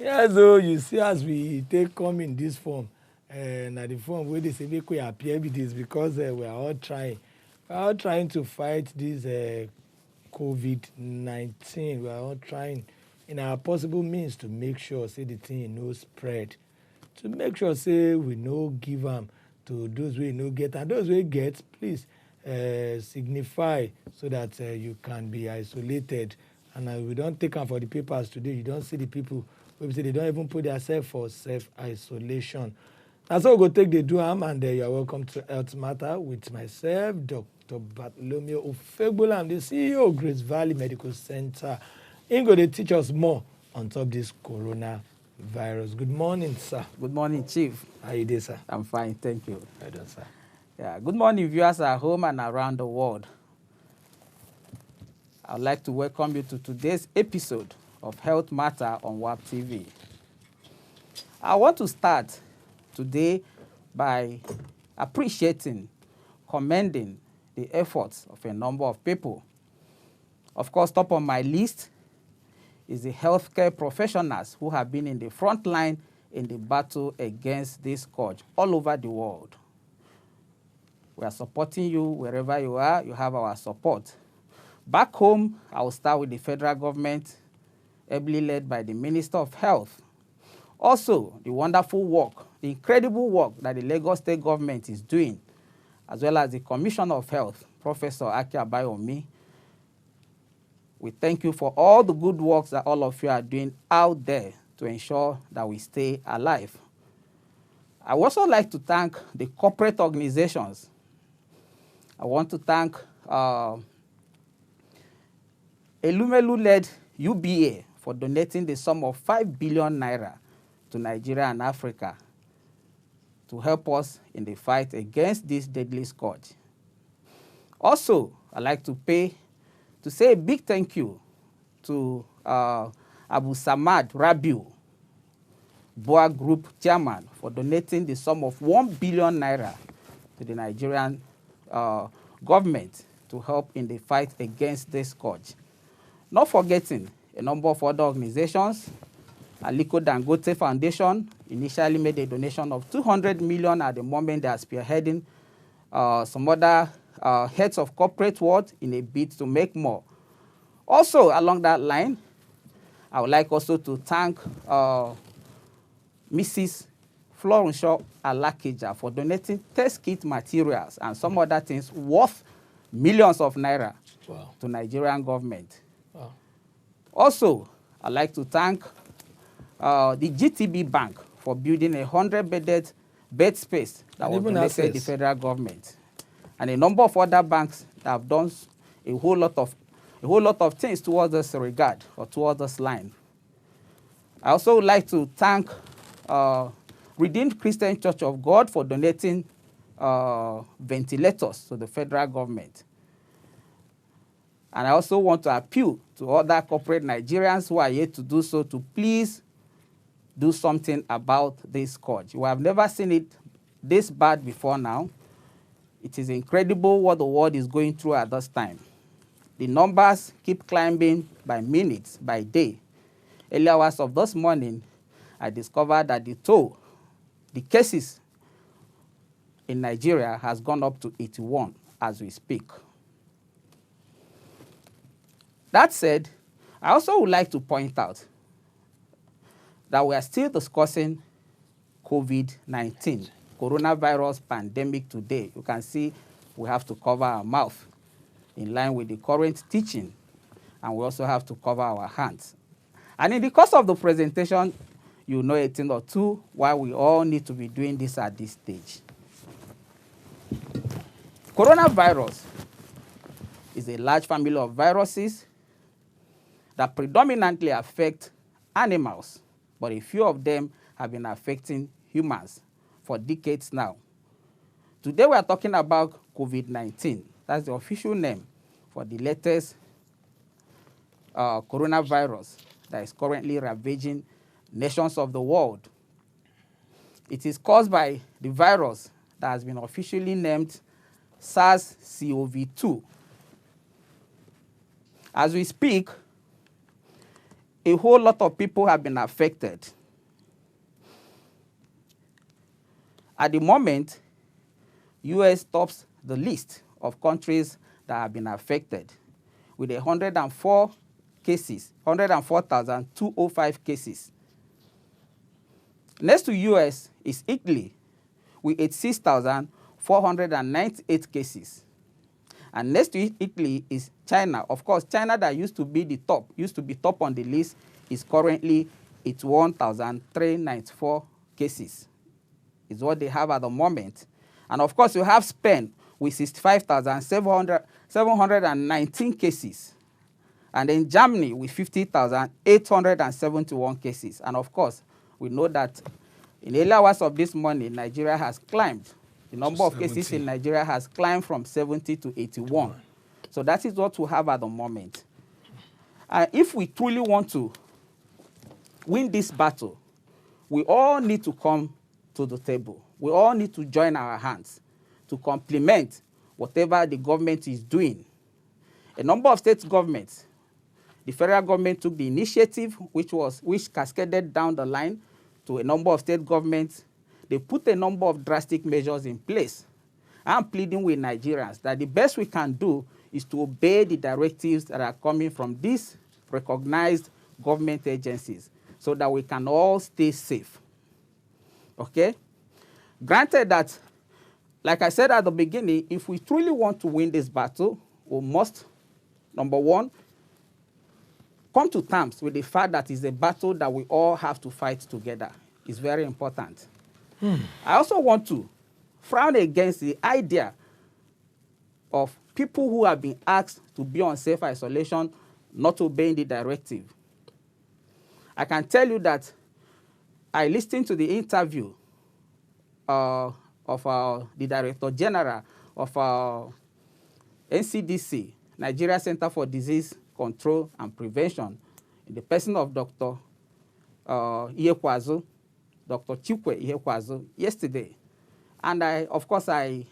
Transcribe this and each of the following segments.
Yeah, so you see as we take come in this form, na the form where they say make we appear with this because we are all trying. We are all trying to fight this COVID-19. We are all trying in our possible means to make sure say the thing no spread. To make sure say we no give am to those wey no get, and those wey get, please signify so that you can be isolated. And we don't take am for the papers today. You don't see the people wey say they don't even put themselves for self-isolation. Na so we go take dey do am, and you are welcome to Health Matter with myself, Dr. Bartholomew Ofegbola. I'm the CEO of Grace Valley Medical Center. He go dey teach us more on top this coronavirus. Good morning, sir. Good morning, Chief. How you doing, sir? I'm fine, thank you. Well done, sir. Yeah, good morning, viewers at home and around the world. I'd like to welcome you to today's episode of Health Matter on WAP TV. I want to start today by appreciating, commending the efforts of a number of people. Of course, top on my list is the healthcare professionals who have been in the front line in the battle against this scourge all over the world. We are supporting you wherever you are. You have our support. Back home, I will start with the federal government, ably led by the Minister of Health. Also, the wonderful work, the incredible work that the Lagos State government is doing, as well as the Commissioner of Health, Professor Aki Abayomi. We thank you for all the good works that all of you are doing out there to ensure that we stay alive. I would also like to thank the corporate organizations. I want to thank Elumelu-led UBA for donating the sum of 5 billion naira to Nigeria and Africa to help us in the fight against this deadly scourge. Also, I'd like to say a big thank you to Abu Samad Rabiu, Boa Group chairman, for donating the sum of 1 billion naira to the Nigerian government to help in the fight against this scourge. Not forgetting a number of other organizations. Aliko Dangote Foundation initially made a donation of 200 million at the moment they are spearheading some other heads of corporate world in a bid to make more. Also, along that line, I would like also to thank Mrs. Florenshaw Alakija for donating test kit materials and some other things worth millions of naira to Nigerian government. Wow. Also, I'd like to thank the GTB Bank for building a 100-bedded bed space that was donated to the federal government, and a number of other banks that have done a whole lot of things towards this regard or towards this line. I also would like to thank Redeemed Christian Church of God for donating ventilators to the federal government. And I also want to appeal to other corporate Nigerians who are yet to do so to please do something about this scourge. We have never seen it this bad before now. It is incredible what the world is going through at this time. The numbers keep climbing by minutes, by day. Early hours of this morning, I discovered that the cases in Nigeria has gone up to 81 as we speak. That said, I also would like to point out that we are still discussing COVID-19, coronavirus pandemic today. You can see we have to cover our mouth in line with the current teaching, and we also have to cover our hands. And in the course of the presentation, you know a thing or two why we all need to be doing this at this stage. Coronavirus is a large family of viruses that predominantly affect animals, but a few of them have been affecting humans for decades now. Today we are talking about COVID-19. That's the official name for the latest coronavirus that is currently ravaging nations of the world. It is caused by the virus that has been officially named SARS-CoV-2. As we speak, a whole lot of people have been affected. At the moment, US tops the list of countries that have been affected with 104 cases, 104,205 cases. Next to US is Italy with 86,498 cases. And next to Italy is China. Of course, China that used to be top on the list is currently 81,394 cases. Is what they have at the moment. And of course, you have Spain with 65,719 cases. And then Germany with 50,871 cases. And of course, we know that in the early hours of this morning, Nigeria has climbed. The number of cases in Nigeria has climbed from 70 to 81. So that is what we have at the moment. If we truly want to win this battle, we all need to come to the table. We all need to join our hands to complement whatever the government is doing. A number of state governments, the federal government took the initiative, which cascaded down the line to a number of state governments. They put a number of drastic measures in place. I'm pleading with Nigerians that the best we can do is to obey the directives that are coming from these recognized government agencies so that we can all stay safe. Okay? Granted that, like I said at the beginning, if we truly want to win this battle, we must, number one, come to terms with the fact that it's a battle that we all have to fight together. It's very important. I also want to frown against the idea of people who have been asked to be on self-isolation not obeying the directive. I can tell you that I listened to the interview of the Director General of NCDC, Nigeria Center for Disease Control and Prevention, in the person of Dr. Ihekwazu, Dr. Chikwe Ihekwazu, yesterday. And of course, I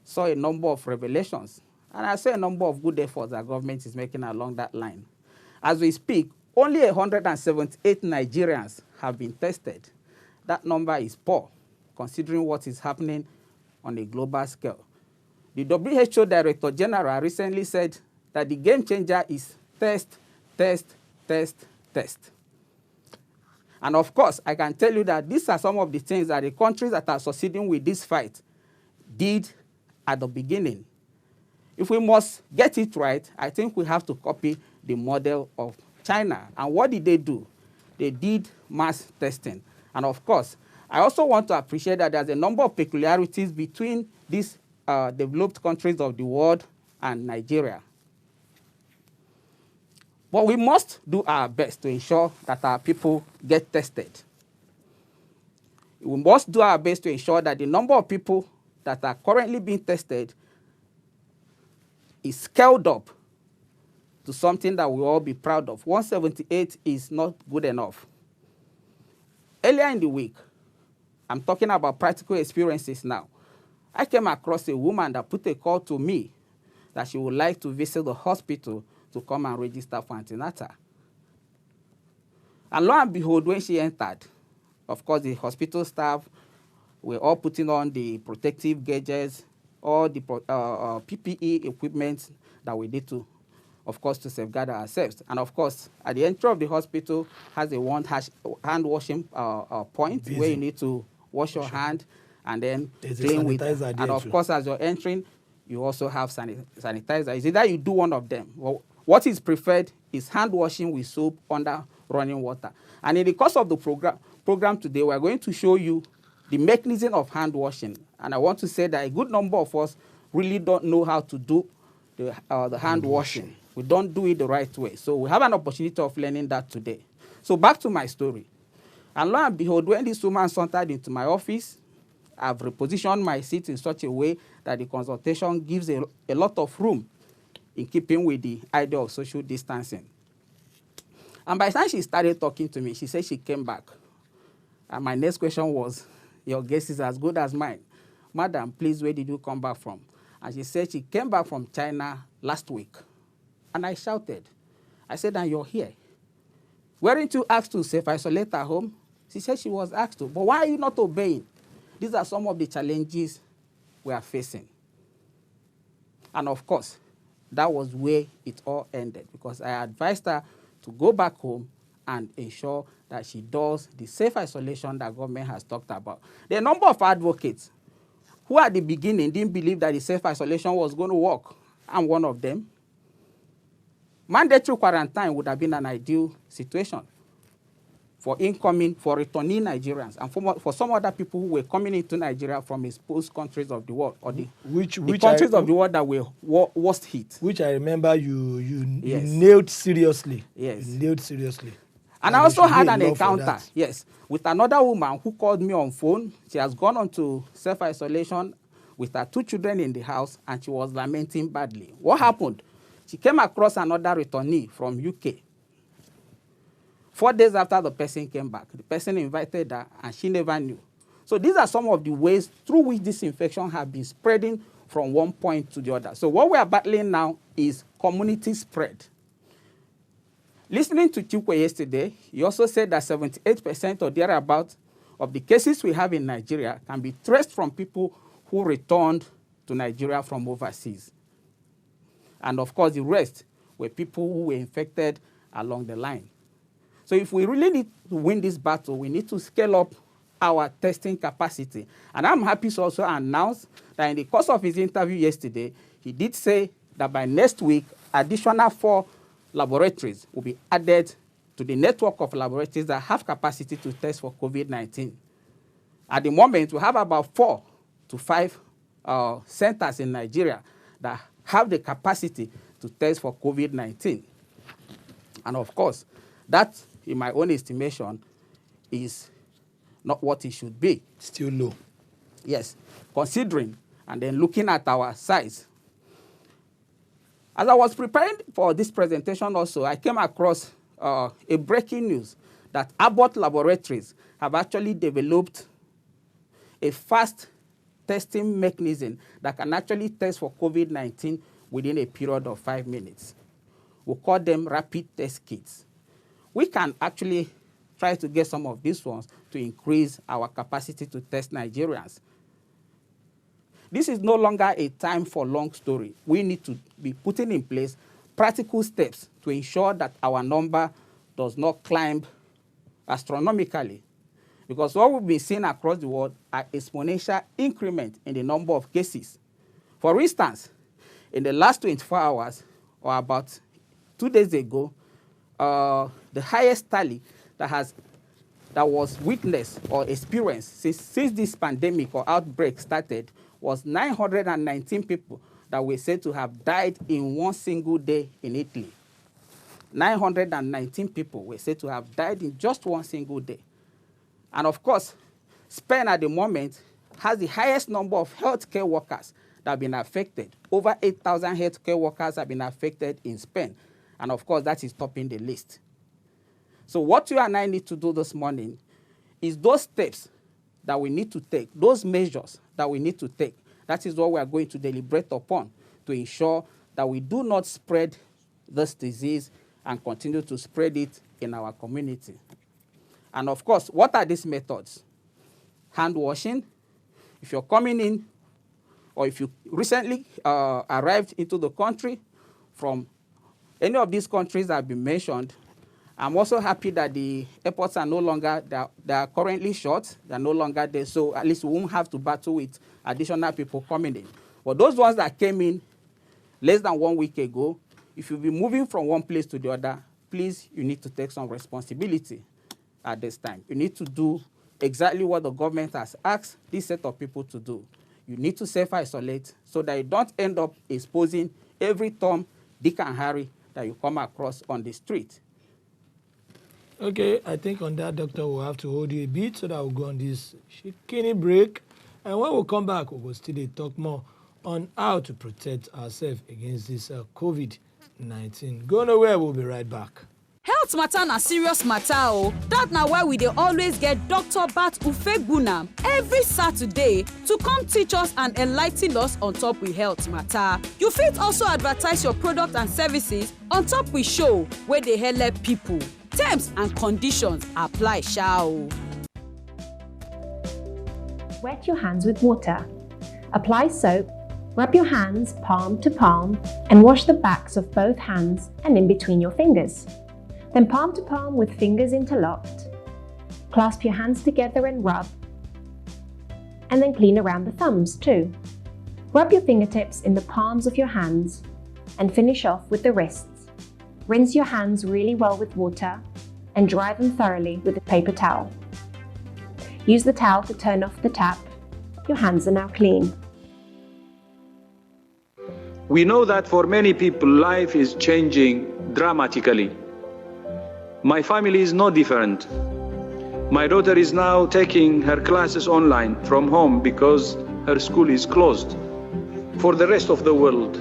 saw a number of revelations. And I saw a number of good efforts that government is making along that line. As we speak, only 178 Nigerians have been tested. That number is poor, considering what is happening on a global scale. The WHO Director General recently said that the game changer is test, test, test, test. And of course, I can tell you that these are some of the things that the countries that are succeeding with this fight did at the beginning. If we must get it right, I think we have to copy the model of China. And what did they do? They did mass testing. And of course, I also want to appreciate that there's a number of peculiarities between these developed countries of the world and Nigeria. But we must do our best to ensure that our people get tested. We must do our best to ensure that the number of people that are currently being tested is scaled up to something that we'll all be proud of. 178 is not good enough. Earlier in the week, I'm talking about practical experiences now. I came across a woman that put a call to me that she would like to visit the hospital to come and register for antenatal. And lo and behold, when she entered, of course, the hospital staff were all putting on the protective gadgets, all the PPE equipment that we need to, of course, to safeguard ourselves. And of course, at the entry of the hospital has a hand washing point where you need to wash your hand and then clean with. And of course, as you're entering, you also have sanitizer. It's either you do one of them. Well, what is preferred is hand washing with soap under running water. And in the course of the program today, we're going to show you the mechanism of hand washing. And I want to say that a good number of us really don't know how to do the hand washing. We don't do it the right way. So we have an opportunity of learning that today. So back to my story. And lo and behold, when this woman sauntered into my office, I've repositioned my seat in such a way that the consultation gives a lot of room in keeping with the idea of social distancing. And by the time she started talking to me, she said she came back. And my next question was, your guess is as good as mine. Madam, please, where did you come back from? And she said she came back from China last week. And I shouted. I said, and you're here. Weren't you asked to self-isolate at home? She said she was asked to. But why are you not obeying? These are some of the challenges we are facing. And of course, that was where it all ended, because I advised her to go back home and ensure that she does the self-isolation that government has talked about. There are a number of advocates who at the beginning didn't believe that the self-isolation was going to work. I'm one of them. Mandatory quarantine would have been an ideal situation for returning Nigerians and for some other people who were coming into Nigeria from exposed countries of the world, or the countries of the world that were worst hit. Which I remember you Yes. nailed seriously. Yes. You nailed seriously. And I also had an encounter, yes, with another woman who called me on phone. She has gone on to self-isolation with her 2 children in the house, and she was lamenting badly. What happened? She came across another returnee from UK. 4 days after the person came back, the person invited her, and she never knew. So these are some of the ways through which this infection has been spreading from one point to the other. So what we are battling now is community spread. Listening to Chukwe yesterday, he also said that 78% or thereabouts of the cases we have in Nigeria can be traced from people who returned to Nigeria from overseas. And of course, the rest were people who were infected along the line. So if we really need to win this battle, we need to scale up our testing capacity. And I'm happy to also announce that in the course of his interview yesterday, he did say that by next week, additional 4 laboratories will be added to the network of laboratories that have capacity to test for COVID-19. At the moment, we have about 4 to 5 centers in Nigeria that have the capacity to test for COVID-19. And of course, that, in my own estimation, is not what it should be. Still low. Yes, considering and then looking at our size. As I was preparing for this presentation also, I came across a breaking news that Abbott Laboratories have actually developed a fast testing mechanism that can actually test for COVID-19 within a period of 5 minutes. We call them rapid test kits. We can actually try to get some of these ones to increase our capacity to test Nigerians. This is no longer a time for long story. We need to be putting in place practical steps to ensure that our number does not climb astronomically. Because what we've been seeing across the world are exponential increment in the number of cases. For instance, in the last 24 hours, or about 2 days ago, the highest tally that was witnessed or experienced since this pandemic or outbreak started was 919 people that were said to have died in one single day in Italy. 919 people were said to have died in just one single day. And of course, Spain at the moment has the highest number of healthcare workers that have been affected. Over 8,000 healthcare workers have been affected in Spain. And of course, that is topping the list. So what you and I need to do this morning is those steps that we need to take, those measures that we need to take. That is what we are going to deliberate upon to ensure that we do not spread this disease and continue to spread it in our community. And of course, what are these methods? Hand washing. If you're coming in, or if you recently arrived into the country from any of these countries that have been mentioned, I'm also happy that the airports are no longer, they are currently short, they're no longer there, so at least we won't have to battle with additional people coming in. But those ones that came in less than 1 week ago, if you'll be moving from one place to the other, please, you need to take some responsibility at this time. You need to do exactly what the government has asked this set of people to do. You need to self-isolate so that you don't end up exposing every Tom, Dick, and Harry that you come across on the street. Okay, I think on that, Doctor, we'll have to hold you a bit so that we'll go on this skinny break. And when we come back, we'll still talk more on how to protect ourselves against this COVID-19. Go nowhere, we'll be right back. Health matter na serious matter o. That na why we dey always get Dr. Bat Ufegbunam every Saturday to come teach us and enlighten us on top we health matter. You fit also advertise your product and services on top we show wey dey help people. Terms and conditions apply sha o. Wet your hands with water. Apply soap. Rub your hands palm to palm and wash the backs of both hands and in between your fingers. Then palm to palm with fingers interlocked. Clasp your hands together and rub. And then clean around the thumbs too. Rub your fingertips in the palms of your hands and finish off with the wrists. Rinse your hands really well with water and dry them thoroughly with a paper towel. Use the towel to turn off the tap. Your hands are now clean. We know that for many people, life is changing dramatically. My family is no different. My daughter is now taking her classes online from home because her school is closed. For the rest of the world,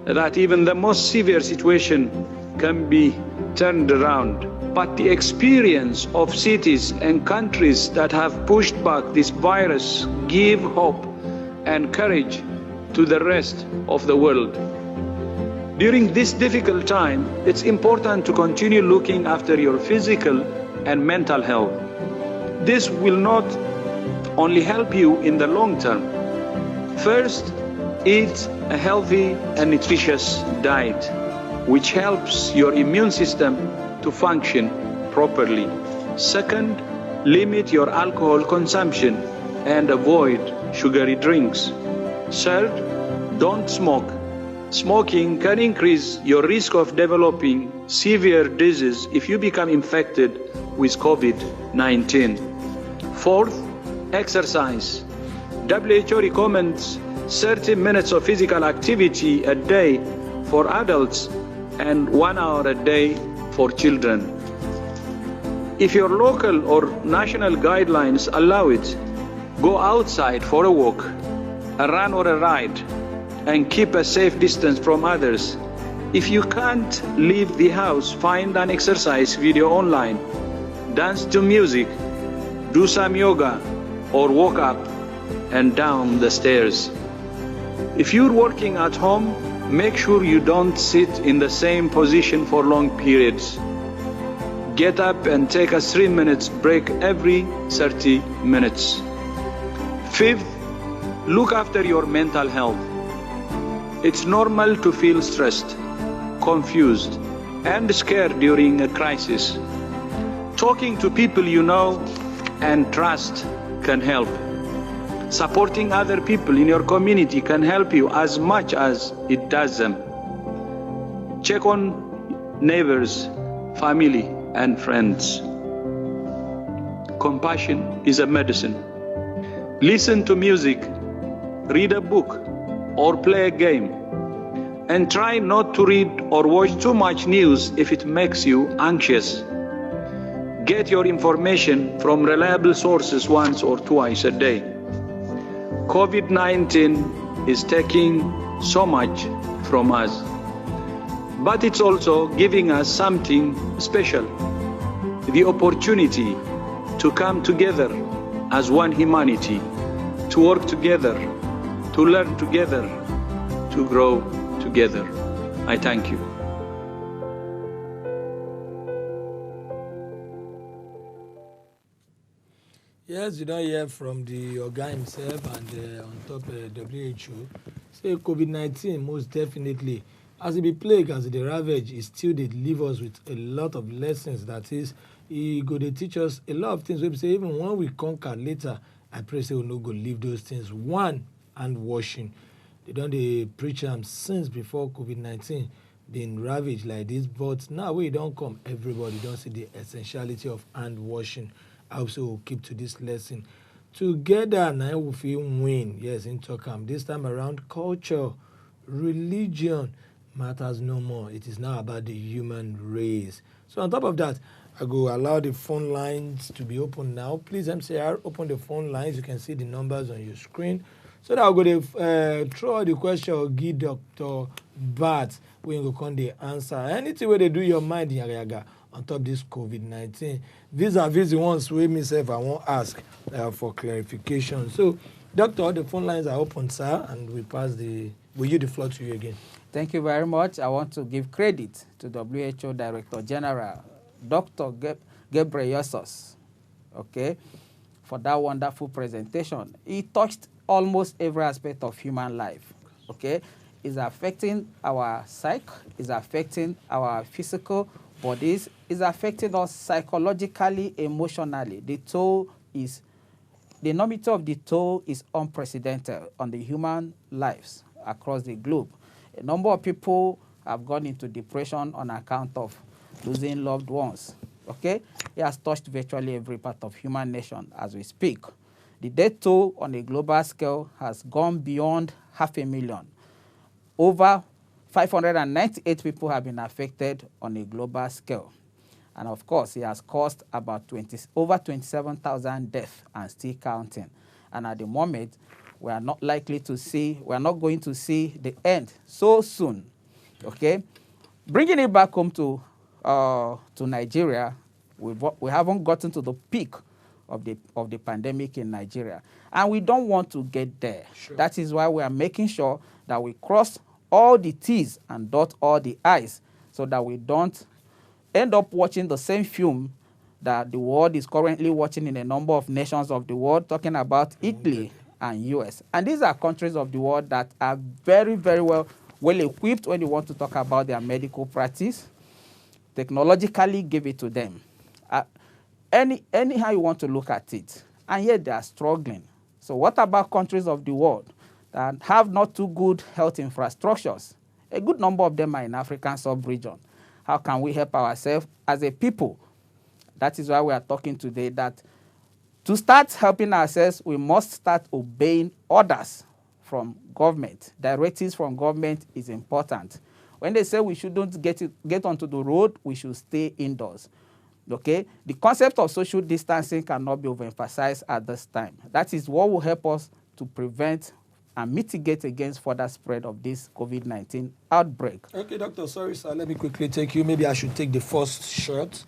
that even the most severe situation can be turned around. But the experience of cities and countries that have pushed back this virus give hope and courage to the rest of the world. During this difficult time, it's important to continue looking after your physical and mental health. This will not only help you in the long term. First, eat a healthy and nutritious diet, which helps your immune system to function properly. Second, limit your alcohol consumption and avoid sugary drinks. Third, don't smoke. Smoking can increase your risk of developing severe disease if you become infected with COVID-19. Fourth, exercise. WHO recommends 30 minutes of physical activity a day for adults and 1 hour a day for children. If your local or national guidelines allow it, go outside for a walk, a run or a ride, and keep a safe distance from others. If you can't leave the house, find an exercise video online, dance to music, do some yoga, or walk up and down the stairs. If you're working at home, make sure you don't sit in the same position for long periods. Get up and take a 3-minute break every 30 minutes. Fifth, look after your mental health. It's normal to feel stressed, confused, and scared during a crisis. Talking to people you know and trust can help. Supporting other people in your community can help you as much as it does them. Check on neighbors, family, and friends. Compassion is a medicine. Listen to music, read a book, or play a game. And try not to read or watch too much news if it makes you anxious. Get your information from reliable sources once or twice a day. COVID-19 is taking so much from us, but it's also giving us something special, the opportunity to come together as one humanity, to work together, to learn together, to grow together. I thank you. Yes, you don't hear from the Oga himself and on top WHO. Say COVID-19 most definitely, as it be plague, as it be ravage, it still did leave us with a lot of lessons. That is, he go to teach us a lot of things. We say even when we conquer later, I pray say we no go leave those things. One, hand washing. They don't they preach them since before COVID-19 been ravaged like this, but now we don't come. Everybody don't see the essentiality of hand washing. I also will keep to this lesson. Together, now we feel win. Yes, in Tokam. This time around, culture, religion matters no more. It is now about the human race. So on top of that, I go allow the phone lines to be open now. Please, MCR, open the phone lines. You can see the numbers on your screen. So that I'll go to throw the question or give Dr. Bat when you come the answer. Anything where they do your mind, yaga, on top of this COVID-19. Vis-a-vis the ones where myself I won't ask for clarification. So, Doctor, the phone lines are open, sir, and we yield the floor to you again. Thank you very much. I want to give credit to WHO Director General, Dr. Ghebreyesus, okay, for that wonderful presentation. He touched almost every aspect of human life, okay? It's affecting our psyche, it's affecting our physical bodies, it's affecting us psychologically, emotionally. The enormity of the toll is unprecedented on the human lives across the globe. A number of people have gone into depression on account of losing loved ones, okay? It has touched virtually every part of human nation as we speak. The death toll on a global scale has gone beyond 500,000. Over 598 people have been affected on a global scale. And of course, it has caused about over 27,000 deaths and still counting. And at the moment, we are not going to see the end so soon, okay? Bringing it back home to Nigeria, we haven't gotten to the peak of the pandemic in Nigeria. And we don't want to get there. Sure. That is why we are making sure that we cross all the T's and dot all the I's so that we don't end up watching the same film that the world is currently watching in a number of nations of the world, talking about Italy and US. And these are countries of the world that are very, very well equipped when you want to talk about their medical practice. Technologically give it to them. Anyhow you want to look at it. And yet they are struggling. So what about countries of the world that have not too good health infrastructures? A good number of them are in African sub-region. How can we help ourselves as a people? That is why we are talking today, that to start helping ourselves, we must start obeying orders from government. Directives from government is important. When they say we shouldn't get onto the road, we should stay indoors. Okay? The concept of social distancing cannot be overemphasized at this time. That is what will help us to prevent and mitigate against further spread of this COVID-19 outbreak. Okay, doctor, sorry, sir. Let me quickly take you. Maybe I should take the first shot.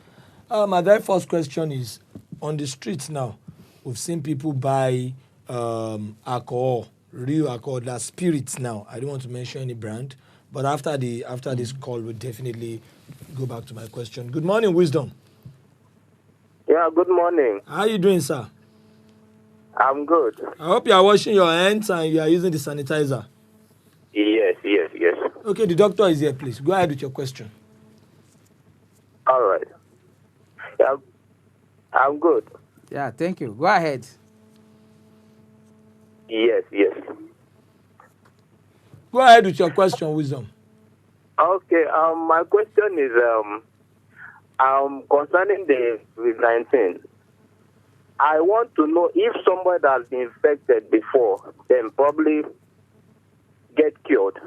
My very first question is, on the streets now, we've seen people buy alcohol, real alcohol, that's spirits now. I don't want to mention any brand, but after this call, we'll definitely go back to my question. Good morning, Wisdom. Yeah, good morning. How are you doing, sir? I'm good. I hope you are washing your hands and you are using the sanitizer. Yes. Okay, the doctor is here, please. Go ahead with your question. All right. Yeah, I'm good. Yeah, thank you. Go ahead. Yes. Go ahead with your question, Wisdom. Okay, my question is concerning the COVID-19. I want to know if somebody has been infected before, then probably get cured.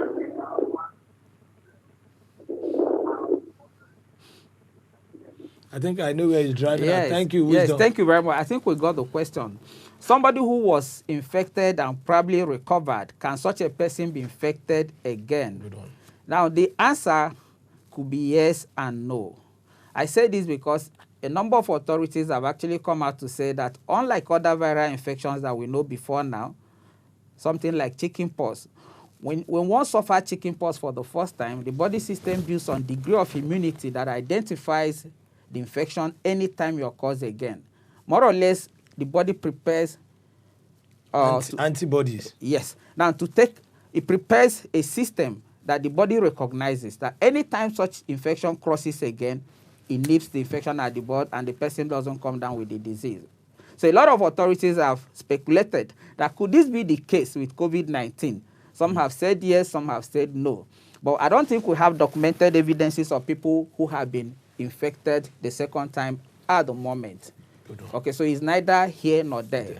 I think I know where you're driving. Yes. Thank you, Wisdom. Yes, thank you very much. I think we got the question. Somebody who was infected and probably recovered, can such a person be infected again? Good one. Now, the answer could be yes and no. I say this because a number of authorities have actually come out to say that unlike other viral infections that we know before now, something like chickenpox, when one suffers chickenpox for the first time, the body system builds on degree of immunity that identifies the infection anytime it occurs again. More or less, the body prepares antibodies. Yes. Now, it prepares a system that the body recognizes that anytime such infection crosses again, it nips the infection at the bud and the person doesn't come down with the disease. So a lot of authorities have speculated that could this be the case with COVID-19? Some have said yes, some have said no. But I don't think we have documented evidences of people who have been infected the second time at the moment. Okay, so it's neither here nor there.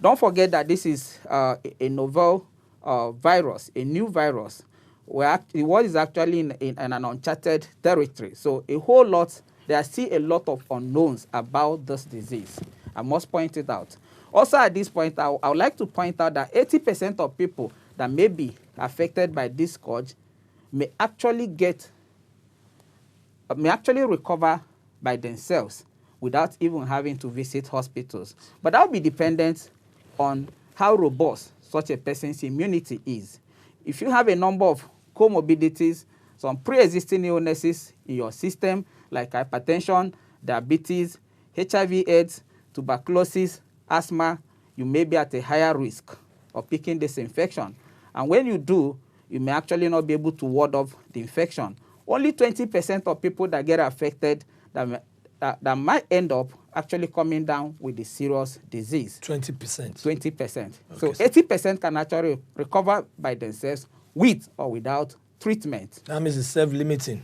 Don't forget that this is a novel virus, a new virus. The world is actually in an uncharted territory. So there are still a lot of unknowns about this disease. I must point it out. Also at this point, I would like to point out that 80% of people that may be affected by this scourge may actually recover by themselves without even having to visit hospitals. But that will be dependent on how robust such a person's immunity is. If you have a number of comorbidities, some pre-existing illnesses in your system, like hypertension, diabetes, HIV/AIDS, tuberculosis, asthma, you may be at a higher risk of picking this infection. And when you do, you may actually not be able to ward off the infection. Only 20% of people that get affected that might end up actually coming down with the serious disease. 20%. 20%. Okay, So 80% can actually recover by themselves with or without treatment. That means it's self-limiting.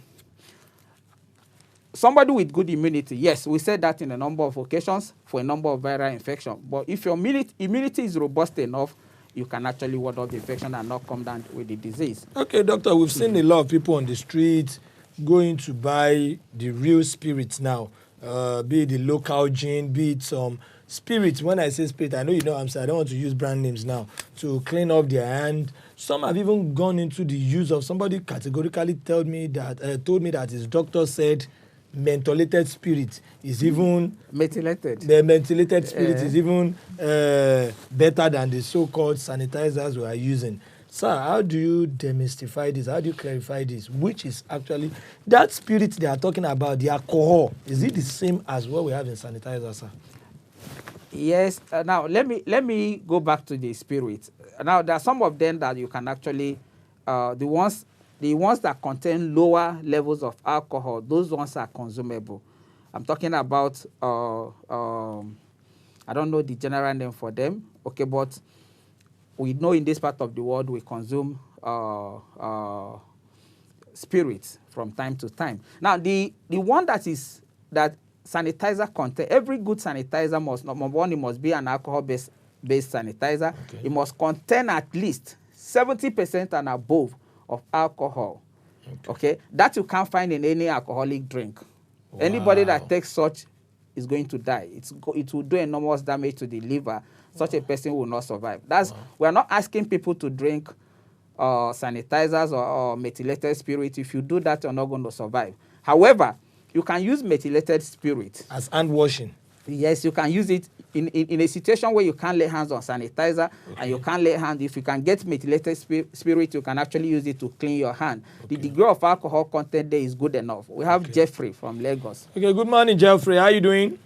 Somebody with good immunity, yes, we said that in a number of occasions for a number of viral infections. But if your immunity is robust enough, you can actually ward off the infection and not come down with the disease. Okay, doctor, we've seen a lot of people on the street going to buy the real spirits now, be it the local gin, be it some spirits. When I say spirit, I know you know what I'm saying. I don't want to use brand names now, to clean up their hand. Some have even gone into the use of, somebody categorically told me that his doctor said mentholated spirit is even Methylated. the mentholated spirit is even better than the so-called sanitizers we are using. Sir, how do you demystify this? How do you clarify this? Which is actually that spirit they are talking about, the alcohol, is it the same as what we have in sanitizer, sir? Yes. Now let me go back to the spirit. Now there are some of them that you can actually, the ones that contain lower levels of alcohol, those ones are consumable. I'm talking about I don't know the general name for them. Okay, but we know in this part of the world we consume spirits from time to time. Now the one that sanitizer contain, every good sanitizer must, number one, it must be an alcohol-based sanitizer. Okay. It must contain at least 70% and above of alcohol. Okay. That you can't find in any alcoholic drink. Wow. Anybody that takes such is going to die. It will do enormous damage to the liver. Such a person will not survive. We are not asking people to drink sanitizers or methylated spirit. If you do that, you're not going to survive. However, you can use methylated spirit as hand washing. Yes, you can use it in a situation where you can't lay hands on sanitizer, and you can't lay hands. If you can get methylated spirit, you can actually use it to clean your hand. The degree of alcohol content there is good enough. We have Jeffrey from Lagos. Okay, good morning, Jeffrey. How are you doing?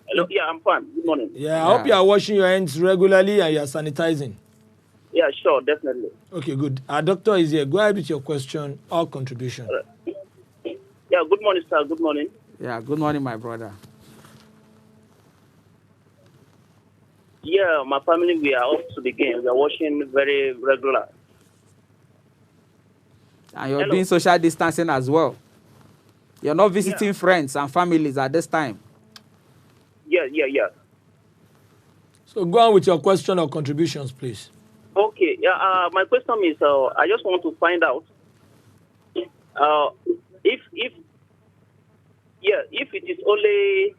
Hello, yeah, I'm fine. Good morning. Yeah, I hope you are washing your hands regularly and you are sanitizing. Yeah, sure, definitely. Okay, good. Our doctor is here. Go ahead with your question or contribution. Yeah, good morning, sir. Good morning. Yeah, good morning, my brother. Yeah, my family, we are up to the game. We are washing very regular. And you're doing social distancing as well. You're not visiting friends and families at this time. Yeah. So go on with your question or contributions, please. Okay. Yeah. My question is, I just want to find out if it is only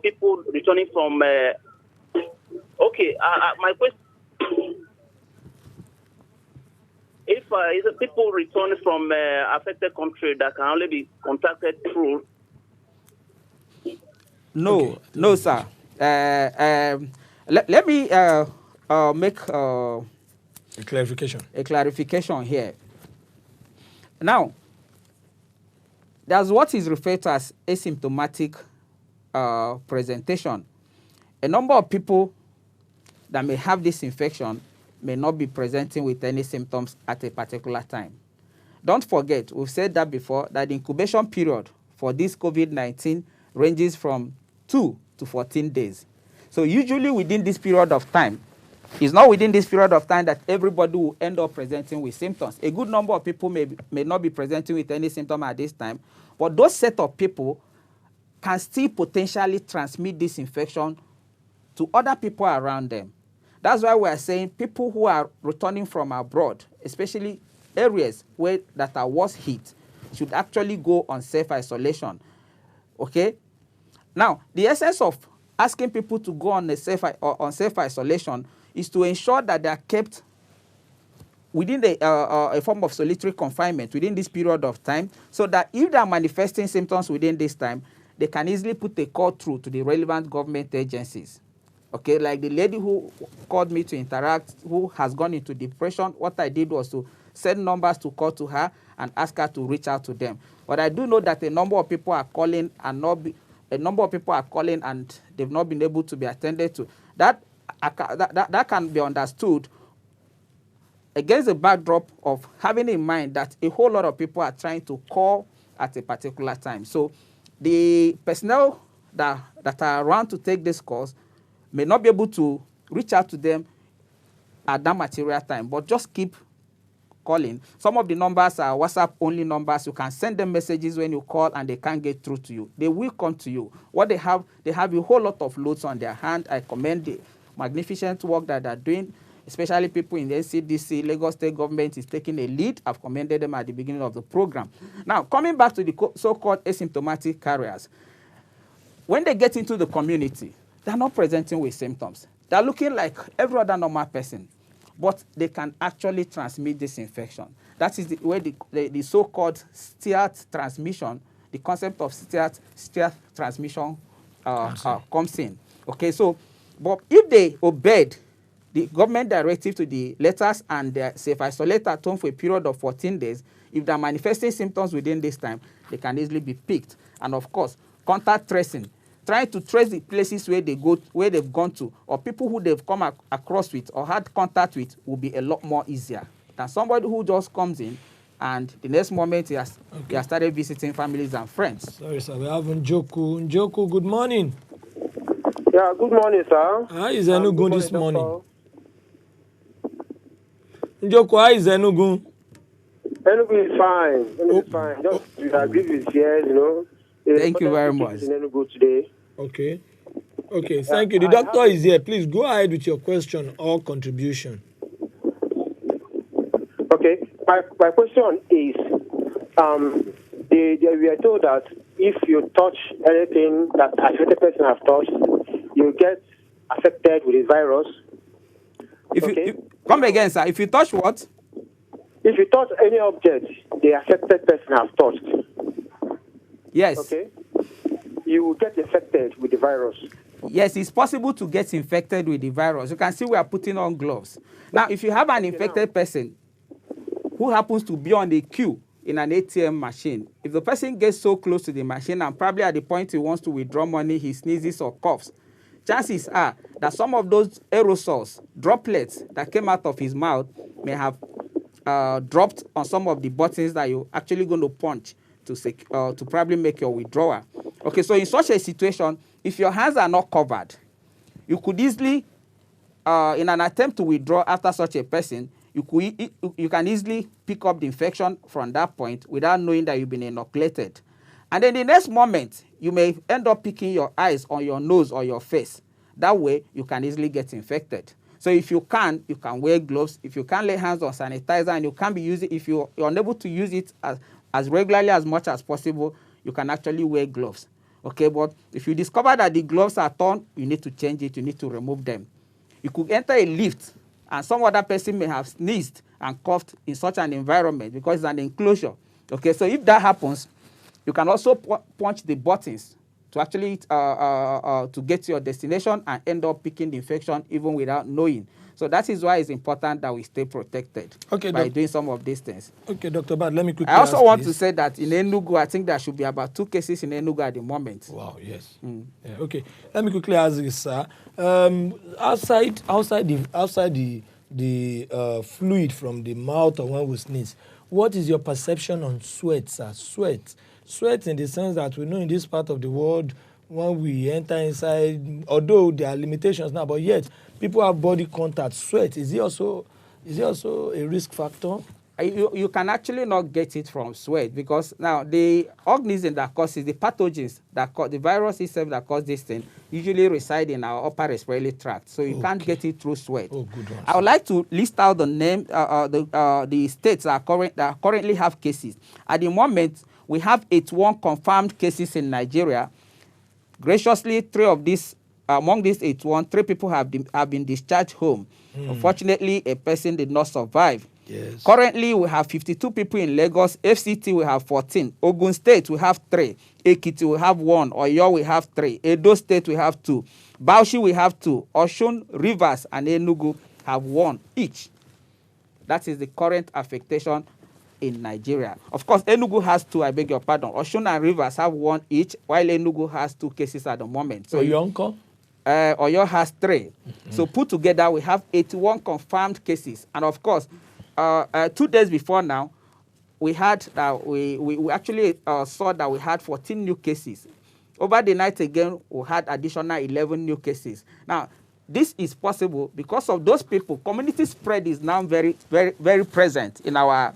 people returning from. My question: if is it people returning from affected country that can only be contacted through? No, no, sir. Let me make a clarification. A clarification here. Now, there's what is referred to as asymptomatic presentation. A number of people that may have this infection may not be presenting with any symptoms at a particular time. Don't forget, we've said that before, that the incubation period for this COVID-19 ranges from 2 to 14 days. So usually within this period of time, it's not within this period of time that everybody will end up presenting with symptoms. A good number of people may not be presenting with any symptom at this time, but those set of people can still potentially transmit this infection to other people around them. That's why we are saying people who are returning from abroad, especially areas that are worse hit, should actually go on self-isolation. Okay? Now, the essence of asking people to go on self-isolation is to ensure that they are kept within a form of solitary confinement within this period of time, so that if they are manifesting symptoms within this time, they can easily put a call through to the relevant government agencies. Okay, like the lady who called me to interact, who has gone into depression, what I did was to send numbers to call to her and ask her to reach out to them. But I do know that a number of people are calling and a number of people are calling and they've not been able to be attended to. That can be understood against the backdrop of having in mind that a whole lot of people are trying to call at a particular time. So the personnel that are around to take this course may not be able to reach out to them at that material time, but just keep calling. Some of the numbers are WhatsApp-only numbers. You can send them messages when you call and they can't get through to you. They will come to you. What they have a whole lot of loads on their hand. I commend the magnificent work that they're doing, especially people in the NCDC. Lagos State government is taking a lead. I've commended them at the beginning of the program. Now, coming back to the so-called asymptomatic carriers, when they get into the community, they're not presenting with symptoms. They're looking like every other normal person, but they can actually transmit this infection. That is where the so-called stealth transmission, the concept of stealth transmission comes in. Okay, so, but if they obeyed the government directive to the letters and they self-isolate at home for a period of 14 days, if they're manifesting symptoms within this time, they can easily be picked. And of course, contact tracing, trying to trace the places where they've gone to, or people who they've come across with or had contact with will be a lot more easier than somebody who just comes in and the next moment he has started visiting families and friends. Sorry, sir. We have Njoku. Njoku, good morning. Yeah, good morning, sir. How is Enugu this morning? Njoku, how is Enugu? Enugu is fine. Enugu is fine. Just to agree with you, Thank you very much. In Enugu today. Okay. Okay, thank you. The doctor is here. Please go ahead with your question or contribution. Okay. My question is, we are told that if you touch anything that affected person have touched, you get affected with the virus. You come again, sir. If you touch what? If you touch any object the affected person have touched. Yes. Okay. You will get infected with the virus. Yes, it's possible to get infected with the virus. You can see we are putting on gloves. Now, if you have an infected person who happens to be on a queue in an ATM machine, if the person gets so close to the machine and probably at the point he wants to withdraw money, he sneezes or coughs, chances are that some of those aerosols, droplets that came out of his mouth may have dropped on some of the buttons that you're actually going to punch to probably make your withdrawal. Okay, so in such a situation, if your hands are not covered, you could easily, in an attempt to withdraw after such a person, you can easily pick up the infection from that point without knowing that you've been inoculated. And then the next moment, you may end up picking your eyes on your nose or your face. That way, you can easily get infected. So if you can wear gloves. If you can't lay hands on sanitizer and you can't be using, if you're unable to use it as regularly as much as possible, you can actually wear gloves. Okay, but if you discover that the gloves are torn, you need to change it, you need to remove them. You could enter a lift and some other person may have sneezed and coughed in such an environment because it's an enclosure. Okay, so if that happens, you can also punch the buttons to actually to get to your destination and end up picking the infection even without knowing. So that is why it's important that we stay protected by doing some of these things. Okay, Dr. Bad, let me quickly I also want to say that in Enugu, I think there should be about 2 cases in Enugu at the moment. Wow, yes. Yeah, okay, let me quickly ask you, sir. Outside the fluid from the mouth or when we sneeze, what is your perception on sweat, sir? Sweat in the sense that we know in this part of the world, when we enter inside, although there are limitations now, but yet people have body contact. Sweat, is it also a risk factor? You can actually not get it from sweat because now the organism that causes the pathogens that cause the virus itself that cause this thing usually reside in our upper respiratory tract, so you can't get it through sweat. Oh, good one. I would like to list out the name, the states that currently have cases. At the moment, we have 81 confirmed cases in Nigeria. Graciously, 3 of these, among these 81, 3 people have been discharged home. Unfortunately, a person did not survive. Yes. Currently, we have 52 people in Lagos. FCT, we have 14. Ogun State, we have 3. Ekiti, we have 1. Oyo, we have 3. Edo State, we have 2. Bauchi, we have 2. Osun, Rivers, and Enugu have 1 each. That is the current affectation in Nigeria. Of course, Enugu has 2, I beg your pardon. Osun and Rivers have 1 each, while Enugu has 2 cases at the moment. So your uncle? Oyo has 3. So put together, we have 81 confirmed cases. And of course, 2 days before now, we had we actually saw that we had 14 new cases. Over the night again, we had additional 11 new cases. Now, this is possible because of those people. Community spread is now very, very, very present in our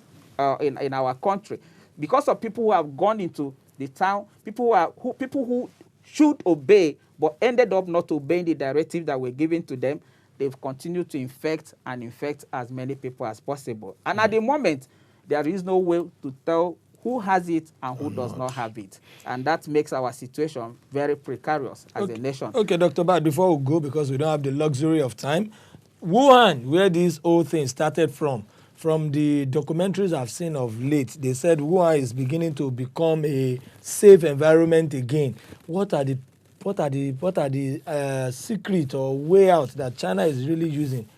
in our country because of people who have gone into the town, people who should obey but ended up not obeying the directive that were given to them. They've continued to infect as many people as possible. And at the moment, there is no way to tell who has it and who does not have it. And that makes our situation very precarious as a nation. Okay, Dr. Bat, before we go, because we don't have the luxury of time, Wuhan, where this whole thing started from the documentaries I've seen of late, they said Wuhan is beginning to become a safe environment again. What are the secret or way out that China is really using?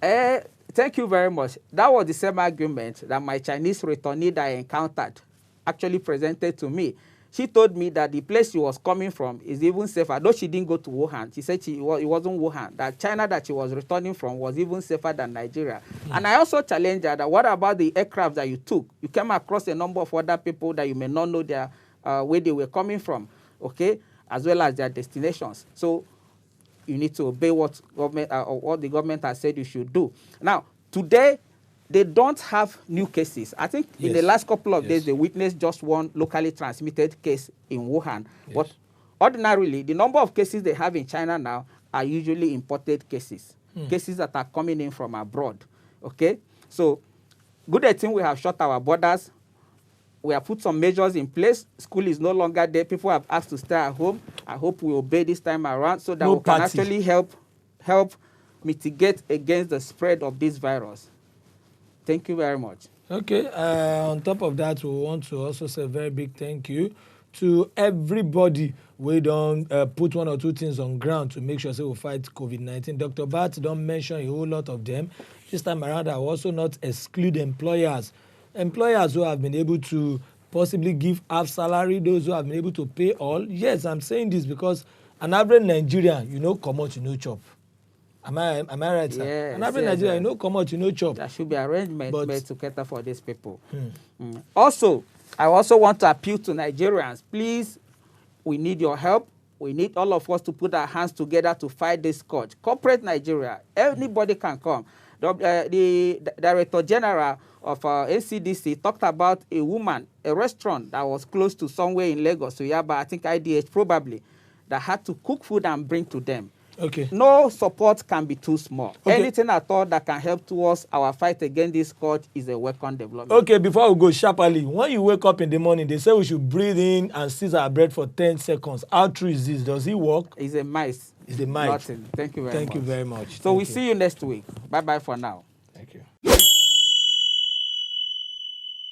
Thank you very much. That was the same argument that my Chinese returnee that I encountered actually presented to me. She told me that the place she was coming from is even safer, though she didn't go to Wuhan. She said it wasn't Wuhan, that China that she was returning from was even safer than Nigeria. And I also challenged her that what about the aircraft that you took? You came across a number of other people that you may not know their, where they were coming from, okay, as well as their destinations. So you need to obey what government or what the government has said you should do. Now, today, they don't have new cases. I think in the last couple of days, they witnessed just 1 locally transmitted case in Wuhan. But ordinarily, the number of cases they have in China now are usually imported cases, cases that are coming in from abroad. Okay? So, good thing we have shut our borders. We have put some measures in place. School is no longer there. People have asked to stay at home. I hope we obey this time around so that we can actually help mitigate against the spread of this virus. Thank you very much. Okay. On top of that, we want to also say a very big thank you to everybody. We don't put 1 or 2 things on ground to make sure we fight COVID-19. Dr. Bat don't mention a whole lot of them. This time around, I will also not exclude employers. Employers who have been able to possibly give half salary, those who have been able to pay all. Yes, I'm saying this because an average Nigerian, come out, chop. Am I right, sir? Yes, an average Nigerian, come out, chop. There should be arrangements made to cater for these people. Also, I also want to appeal to Nigerians. Please, we need your help. We need all of us to put our hands together to fight this scourge. Corporate Nigeria, anybody can come. The Director General of NCDC talked about a woman, a restaurant that was close to somewhere in Lagos, so Yaba, I think IDH probably, that had to cook food and bring to them. Okay. No support can be too small. Okay. Anything at all that can help towards our fight against this scourge is a welcome development. Okay, before we go sharply, when you wake up in the morning, they say we should breathe in and seize our breath for 10 seconds. How true is this? Does it work? It's a mice. It's a mice. Nothing. Thank you very much. Thank you very much. So we'll see you next week. Bye-bye for now.